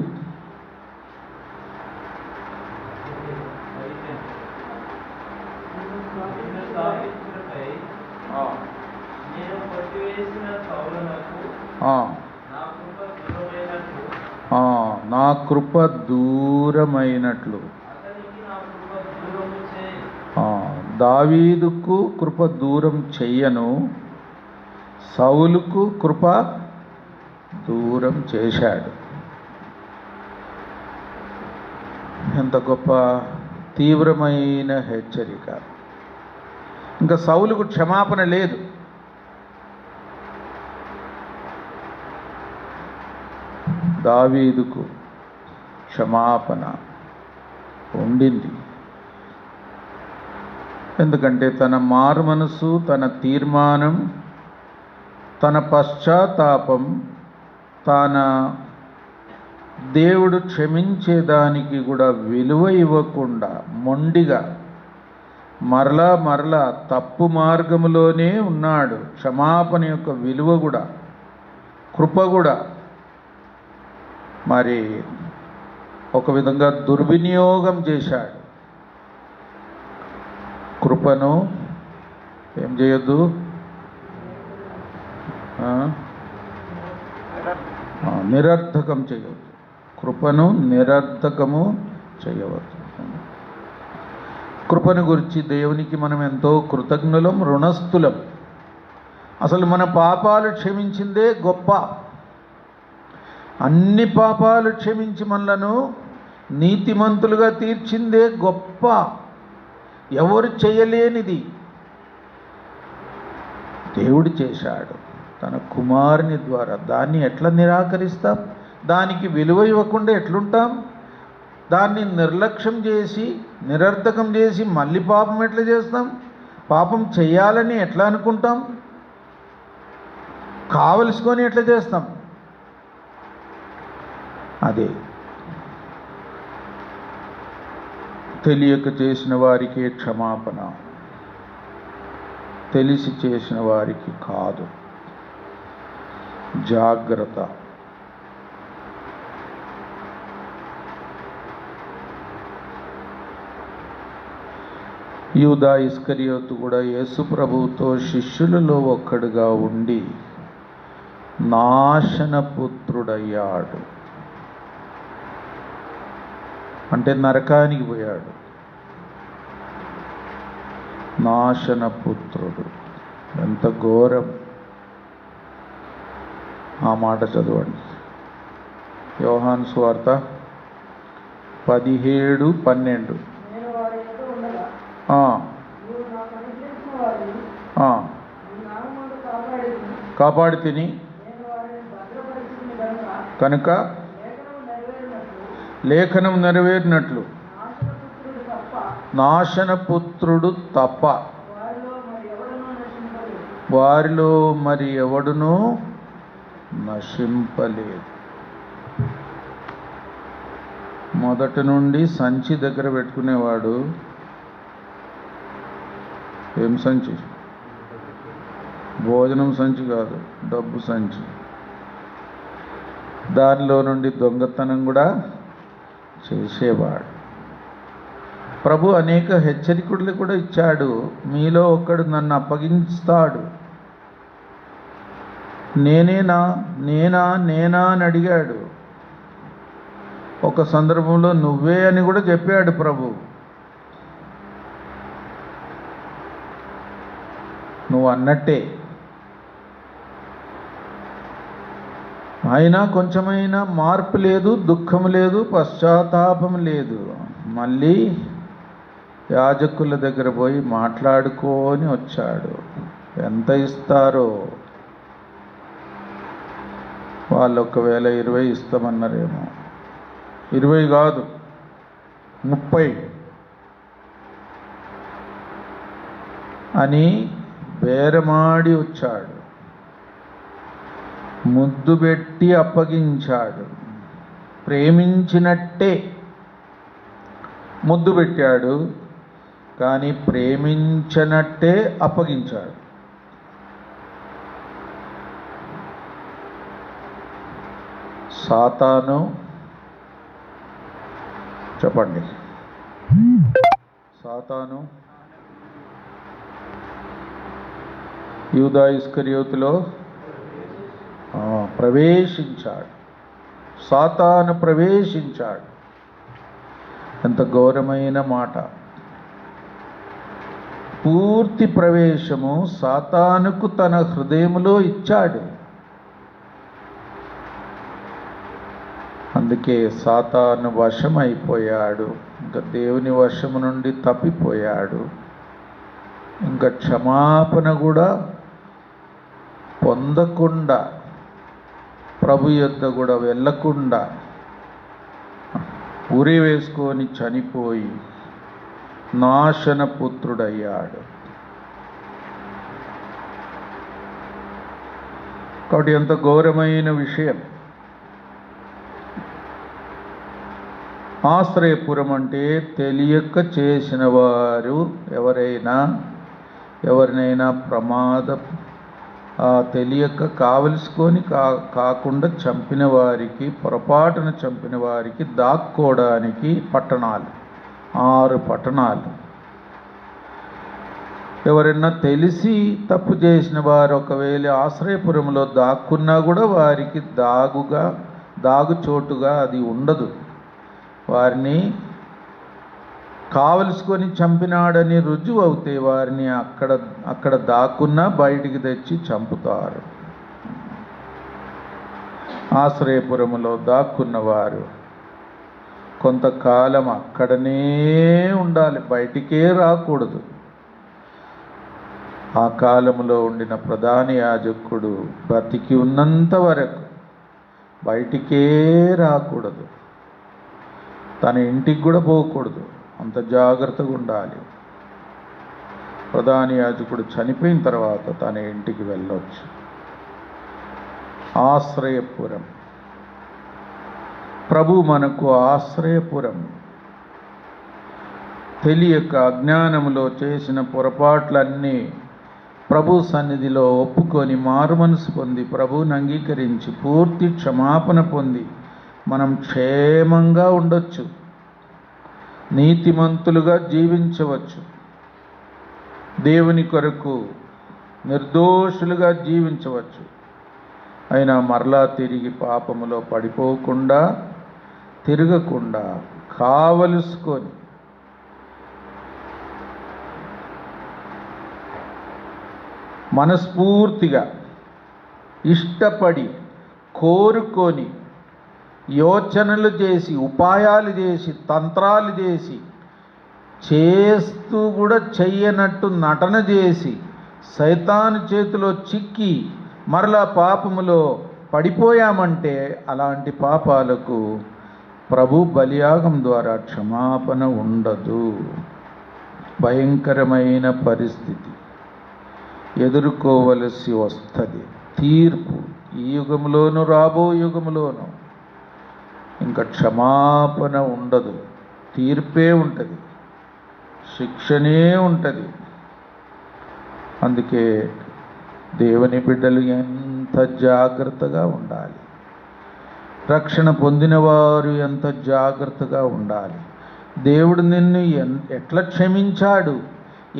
A: నా కృప దూరమైనట్లు. దావీదుకు కృప దూరం చెయ్యను, సౌలుకు కృప దూరం చేశాడు. ఎంత గొప్ప తీవ్రమైన హెచ్చరిక. ఇంకా సౌలుకు క్షమాపణ లేదు. దావీదుకు క్షమాపణ ఉండింది. ఎందుకంటే తన మారుమనసు, తన తీర్మానం, తన పశ్చాత్తాపం, తన దేవుడు క్షమించేదానికి కూడా విలువ ఇవ్వకుండా మొండిగా మరలా తప్పు మార్గములోనే ఉన్నాడు. క్షమాపణ యొక్క విలువ కూడా, కృప కూడా మరి ఒక విధంగా దుర్వినియోగం చేశాడు. కృపను ఏం చేయొద్దు, నిరర్థకం చేయవద్దు. కృపను నిరర్థకము చేయవద్దు. కృపను గురించి దేవునికి మనం ఎంతో కృతజ్ఞులం, రుణస్థులం. అసలు మన పాపాలు క్షమించిందే గొప్ప. అన్ని పాపాలు క్షమించి మనలను నీతిమంతులుగా తీర్చిందే గొప్ప. ఎవరు చేయలేనిది దేవుడు చేశాడు తన కుమారుని ద్వారా. దాన్ని ఎట్లా నిరాకరిస్తాం? దానికి విలువ ఇవ్వకుండా ఎట్లుంటాం? దాన్ని నిర్లక్ష్యం చేసి, నిరర్థకం చేసి మళ్ళీ పాపం ఎట్లా చేస్తాం? పాపం చేయాలని ఎట్లా అనుకుంటాం? కావలసుకొని ఎట్లా చేస్తాం? అదే తెలియక చేసిన వారికి క్షమాపణ, తెలిసి చేసిన వారికి కాదు. జాగ్రత్త. యూదా ఇస్కరియోతు కూడా యేసు ప్రభువుతో శిష్యులలో ఒక్కడుగా ఉండి నాశనపుత్రుడయ్యాడు. అంటే నరకానికి పోయాడు. నాశనపుత్రుడు. ఎంత ఘోరం! ఆ మాట చదవండి. యోహాను సువార్త 17:12. కాపాడి తిని కనుక లేఖనం నెరవేరినట్లు నాశనపుత్రుడు తప్ప వారిలో మరి ఎవడునూ నశింపలేదు. మొదటి నుండి సంచి దగ్గర పెట్టుకునేవాడు. ఏం సంచి? భోజనం సంచి కాదు, డబ్బు సంచి. దానిలో నుండి దొంగతనం కూడా చేసేవాడు. ప్రభు అనేక హెచ్చరికలు కూడా ఇచ్చాడు. మీలో ఒకడు నన్ను అప్పగిస్తాడు. నేనా అని అడిగాడు. ఒక సందర్భంలో నువ్వే అని కూడా చెప్పాడు ప్రభు. నువ్వు అన్నట్టే. అయినా కొంచెమైనా మార్పు లేదు, దుఃఖం లేదు, పశ్చాత్తాపం లేదు. మళ్ళీ యాజకుల దగ్గర పోయి మాట్లాడుకొని వచ్చాడు. ఎంత ఇస్తారో వాళ్ళు, ఒకవేళ 20 ఇస్తామన్నారేమో, 20 కాదు 30 అని బేరమాడి వచ్చాడు. ముద్దు పెట్టి అప్పగించాడు. ప్రేమించినట్టే ముద్దు పెట్టాడు, కానీ ప్రేమించనట్టే అప్పగించాడు. సాతాను, చెప్పండి, సాతాను యూదా ఇస్కరియోతులో ప్రవేశించాడు. సాతాను ప్రవేశించాడు. ఎంత ఘోరమైన మాట! పూర్తి ప్రవేశము సాతానుకు తన హృదయములో ఇచ్చాడు. అందుకే సాతాను వశమైపోయాడు. ఇంకా దేవుని వశము నుండి తప్పిపోయాడు. ఇంకా క్షమాపణ కూడా పొందకుండా, ప్రభు యొద్ద కూడా వెళ్ళకుండా ఉరి వేసుకొని చనిపోయి నాశన పుత్రుడయ్యాడు. కాబట్టి ఎంత ఘోరమైన విషయం! ఆశ్రయపురం అంటే తెలియక చేసిన వారు ఎవరినైనా తెలియక కావలసుకొని కాకుండా చంపిన వారికి, పొరపాటున చంపిన వారికి దాక్కోవడానికి పట్టణాలు, 6 పట్టణాలు. ఎవరైనా తెలిసి తప్పు చేసిన వారు ఒకవేళ ఆశ్రయపురంలో దాక్కున్నా కూడా వారికి దాగుచోటుగా అది ఉండదు. వారిని కావలసుకొని చంపినాడని రుజువు అవుతే వారిని అక్కడ దాక్కున్నా బయటికి తెచ్చి చంపుతారు. ఆశ్రయపురములో దాక్కున్నవారు కొంతకాలం అక్కడనే ఉండాలి, బయటికే రాకూడదు. ఆ కాలంలో ఉండిన ప్రధాన యాజకుడు బ్రతికి ఉన్నంత వరకు బయటికే రాకూడదు. తన ఇంటికి కూడా పోకూడదు. అంత జాగ్రత్తగా ఉండాలి. ప్రధాన యాజకుడు చనిపోయిన తర్వాత తన ఇంటికి వెళ్ళొచ్చు. ఆశ్రయపురం. ప్రభు మనకు ఆశ్రయపురం. తెలియక అజ్ఞానములో చేసిన పొరపాట్లన్నీ ప్రభు సన్నిధిలో ఒప్పుకొని మారుమనసు పొంది ప్రభువుని అంగీకరించి పూర్తి క్షమాపణ పొంది మనం క్షేమంగా ఉండొచ్చు, నీతిమంతులుగా జీవించవచ్చు, దేవుని కొరకు నిర్దోషులుగా జీవించవచ్చు. అయినా మరలా తిరిగి పాపములో పడిపోకుండా, తిరగకుండా కావలసుకొని మనస్ఫూర్తిగా ఇష్టపడి కోరుకొని యోచనలు చేసి, ఉపాయాలు చేసి, తంత్రాలు చేసి, చేస్తూ కూడా చెయ్యనట్టు నటన చేసి సైతాను చేతిలో చిక్కి మరలా పాపములో పడిపోయామంటే అలాంటి పాపాలకు ప్రభు బలియాగం ద్వారా క్షమాపణ ఉండదు. భయంకరమైన పరిస్థితి ఎదుర్కోవలసి వస్తుంది. తీర్పు ఈ యుగంలోనూ రాబో యుగంలోనూ ఇంకా క్షమాపణ ఉండదు. తీర్పే ఉంటుంది, శిక్షనే ఉంటుంది. అందుకే దేవుని బిడ్డలు ఎంత జాగ్రత్తగా ఉండాలి. రక్షణ పొందిన వారు ఎంత జాగ్రత్తగా ఉండాలి. దేవుడు నిన్ను ఎట్లా క్షమించాడు,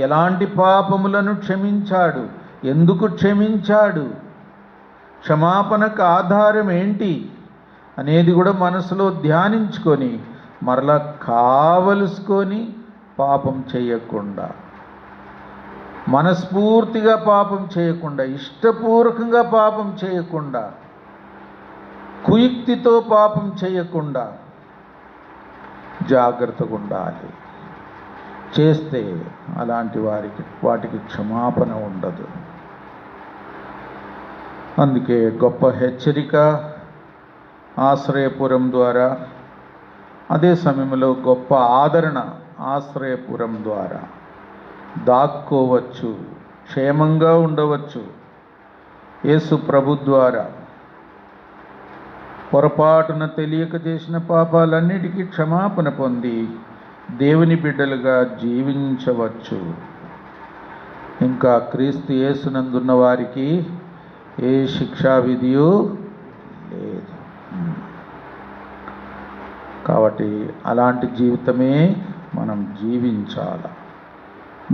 A: ఎలాంటి పాపములను క్షమించాడు, ఎందుకు క్షమించాడు, క్షమాపణకు ఆధారం ఏంటి అనేది కూడా మనసులో ధ్యానించుకొని మరలా కావలసుకొని పాపం చేయకుండా, మనస్ఫూర్తిగా పాపం చేయకుండా, ఇష్టపూర్వకంగా పాపం చేయకుండా, కుయుక్తితో పాపం చేయకుండా జాగ్రత్తగా ఉండాలి. చేస్తే అలాంటి వాటికి క్షమాపణ ఉండదు. అందుకే గొప్ప హెచ్చరిక ఆశ్రయపురం ద్వారా, అదే సమయంలో గొప్ప ఆదరణ ఆశ్రయపురం ద్వారా. దాక్కోవచ్చు, క్షేమంగా ఉండవచ్చు. యేసు ప్రభు ద్వారా పొరపాటున తెలియక చేసిన పాపాలన్నిటికీ క్షమాపణ పొంది దేవుని బిడ్డలుగా జీవించవచ్చు. ఇంకా క్రీస్తు యేసునందున్న వారికి ఏ శిక్షా విధియు లేదు. కాబట్టి అలాంటి జీవితమే మనం జీవించాలి.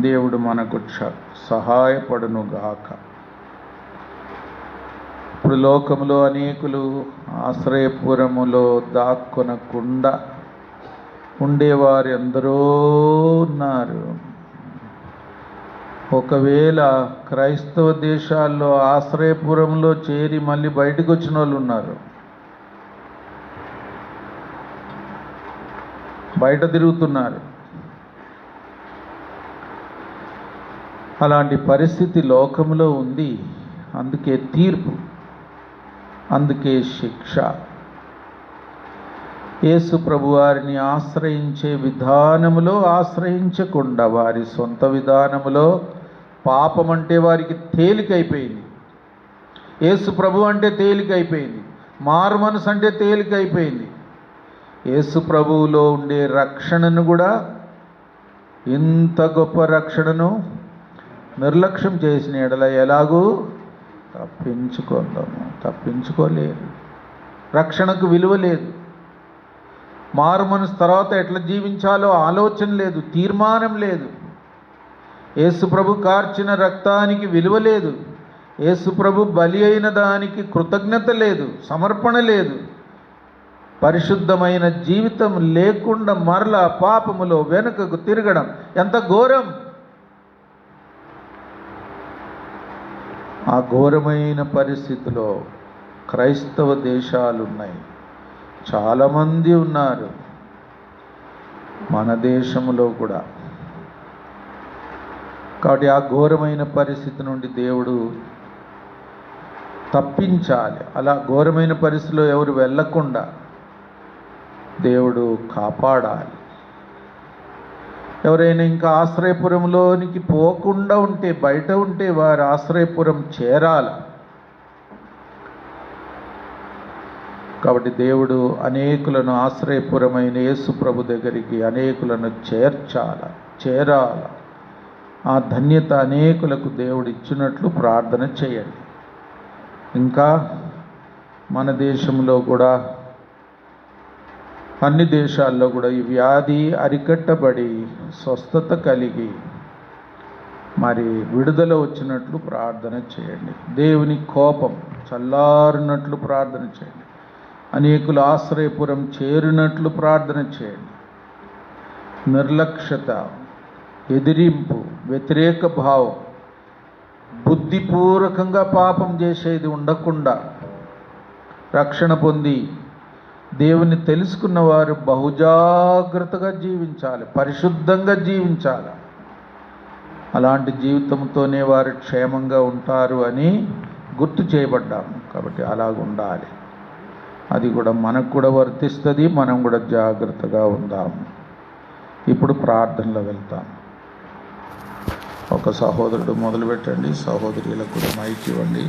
A: దేవుడు మనకు సహాయపడునుగాక. ఇప్పుడు లోకంలో అనేకులు ఆశ్రయపురములో దాక్కొనకుండా ఉండేవారు ఎందరో ఉన్నారు. ఒకవేళ క్రైస్తవ దేశాల్లో ఆశ్రయపురంలో చేరి మళ్ళీ బయటకు వచ్చిన వాళ్ళు ఉన్నారు. బయట తిరుగుతున్నారు. అలాంటి పరిస్థితి లోకంలో ఉంది. అందుకే తీర్పు, అందుకే శిక్ష. యేసు ప్రభువారిని ఆశ్రయించే విధానములో ఆశ్రయించకుండా వారి సొంత విధానములో పాపం అంటే వారికి తేలికైపోయింది. యేసు ప్రభు అంటే తేలికైపోయింది. మారు మనసు అంటే తేలికైపోయింది. యేసు ప్రభువులో ఉండే రక్షణను కూడా, ఇంత గొప్ప రక్షణను నిర్లక్ష్యం చేసిన ఎడల ఎలాగూ తప్పించుకోలేరు. రక్షణకు విలువ లేదు. మారు మనసు తర్వాత ఎట్లా జీవించాలో ఆలోచన లేదు, తీర్మానం లేదు. యేసు ప్రభు కార్చిన రక్తానికి విలువ లేదు. యేసు ప్రభు బలి అయిన దానికి కృతజ్ఞత లేదు, సమర్పణ లేదు. పరిశుద్ధమైన జీవితం లేకుండా మరలా పాపములో వెనుకకు తిరగడం ఎంత ఘోరం! ఆ ఘోరమైన పరిస్థితిలో క్రైస్తవ దేశాలు ఉన్నాయి. చాలామంది ఉన్నారు మన దేశంలో కూడా. కాబట్టి ఆ ఘోరమైన పరిస్థితి నుండి దేవుడు తప్పించాలి. అలా ఘోరమైన పరిస్థితిలో ఎవరు వెళ్ళకుండా దేవుడు కాపాడాలి. ఎవరైనా ఇంకా ఆశ్రయపురంలోనికి పోకుండా ఉంటే, బయట ఉంటే వారు ఆశ్రయపురం చేరాలి. కాబట్టి దేవుడు అనేకులను ఆశ్రయపురమైన యేసు ప్రభు దగ్గరికి అనేకులను చేరాల. ఆ ధన్యత అనేకులకు దేవుడు ఇచ్చినట్లు ప్రార్థన చేయండి. ఇంకా మన దేశంలో కూడా, అన్ని దేశాల్లో కూడా ఈ వ్యాధి అరికట్టబడి స్వస్థత కలిగి మరి విడుదల వచ్చినట్లు ప్రార్థన చేయండి. దేవుని కోపం చల్లారినట్లు ప్రార్థన చేయండి. అనేకులు ఆశ్రయపురం చేరినట్లు ప్రార్థన చేయండి. నిర్లక్ష్యత, ఎదిరింపు, వ్యతిరేక భావం, బుద్ధిపూర్వకంగా పాపం చేసేది ఉండకుండా రక్షణ పొంది దేవుని తెలుసుకున్న వారు బహుజాగ్రత్తగా జీవించాలి, పరిశుద్ధంగా జీవించాలి. అలాంటి జీవితంతోనే వారు క్షేమంగా ఉంటారు అని గుర్తు చేయబడ్డాము. కాబట్టి అలాగుండాలి. అది కూడా మనకు కూడా వర్తిస్తుంది. మనం కూడా జాగ్రత్తగా ఉందాము. ఇప్పుడు ప్రార్థనలో వెళ్తాం. ఒక సహోదరుడు మొదలుపెట్టండి, సహోదరులకు కూడా మైక్ ఇవ్వండి.